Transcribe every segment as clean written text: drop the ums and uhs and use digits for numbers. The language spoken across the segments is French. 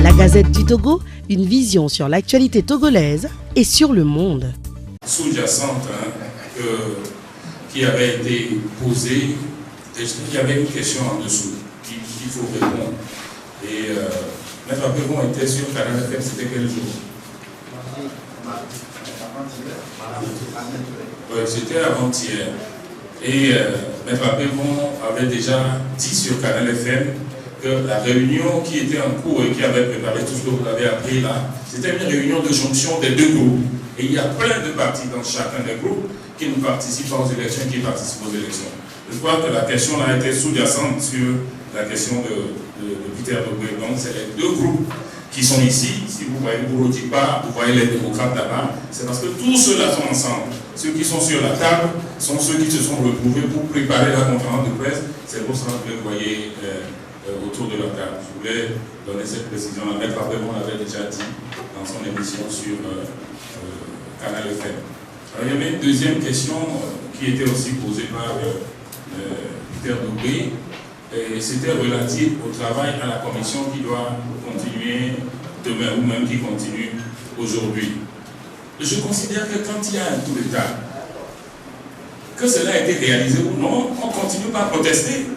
La Gazette du Togo, une vision sur l'actualité togolaise et sur le monde. Sous-jacente qui avait été posée, il y avait une question en dessous qu'il faut répondre. Et Maître Apéron était sur Canal FM, c'était quel jour? Oui, c'était avant-hier. Et Maître Apéron avait déjà dit sur Canal FM que la réunion qui était en cours et qui avait préparé tout ce que vous avez appris là, c'était une réunion de jonction des deux groupes. Et il y a plein de partis dans chacun des groupes qui ne participent pas aux élections, qui participent aux élections. Je crois que la question là était sous-jacente sur la question de Peter Dogbe. Donc c'est les deux groupes qui sont ici. Si vous voyez Bourodiba, vous voyez les démocrates là-bas, c'est parce que tous ceux-là sont ensemble. Ceux qui sont sur la table sont ceux qui se sont retrouvés pour préparer la conférence de presse. C'est pour ça que vous voyez autour de la table. Je voulais donner cette précision. Maître Apéron l'avait déjà dit dans son émission sur Canal FM. Alors, il y avait une deuxième question qui était aussi posée par Peter Dogbe, et c'était relatif au travail à la commission qui doit continuer demain ou même qui continue aujourd'hui. Je considère que quand il y a un coup d'État, que cela a été réalisé ou non, on continue par protester.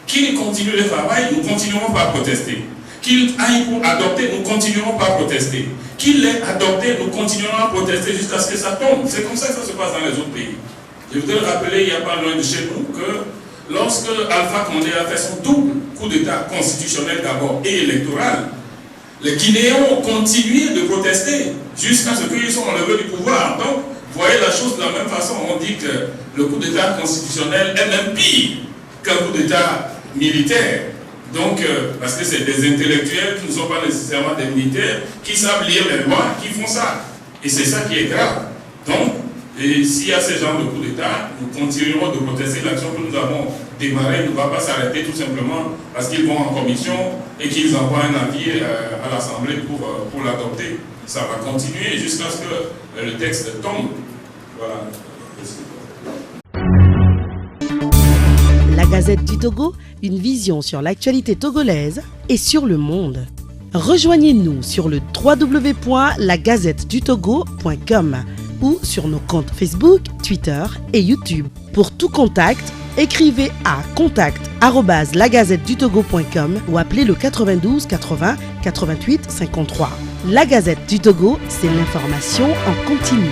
Qu'il continue le travail, nous continuerons par protester. Qu'il aille pour adopter, nous continuerons par protester. Qu'il l'ait adopté, nous continuerons à protester jusqu'à ce que ça tombe. C'est comme ça que ça se passe dans les autres pays. Je voudrais rappeler, il n'y a pas loin de chez nous, que lorsque Alpha Condé a fait son double coup d'État constitutionnel d'abord et électoral, les Guinéens ont continué de protester jusqu'à ce qu'ils soient enlevés du pouvoir. Donc, vous voyez la chose de la même façon. On dit que le coup d'État constitutionnel est même pire qu'un coup d'État militaire. Donc, parce que c'est des intellectuels qui ne sont pas nécessairement des militaires, qui savent lire les lois, qui font ça. Et c'est ça qui est grave. Donc, s'il y a ce genre de coup d'État, nous continuerons de protester. L'action que nous avons démarrée ne va pas s'arrêter tout simplement parce qu'ils vont en commission et qu'ils envoient un avis à l'Assemblée pour l'adopter. Ça va continuer jusqu'à ce que le texte tombe. Voilà. La Gazette du Togo, une vision sur l'actualité togolaise et sur le monde. Rejoignez-nous sur le www.lagazettedutogo.com ou sur nos comptes Facebook, Twitter et YouTube. Pour tout contact, écrivez à contact@lagazettedutogo.com ou appelez le 92 80 88 53. La Gazette du Togo, c'est l'information en continu.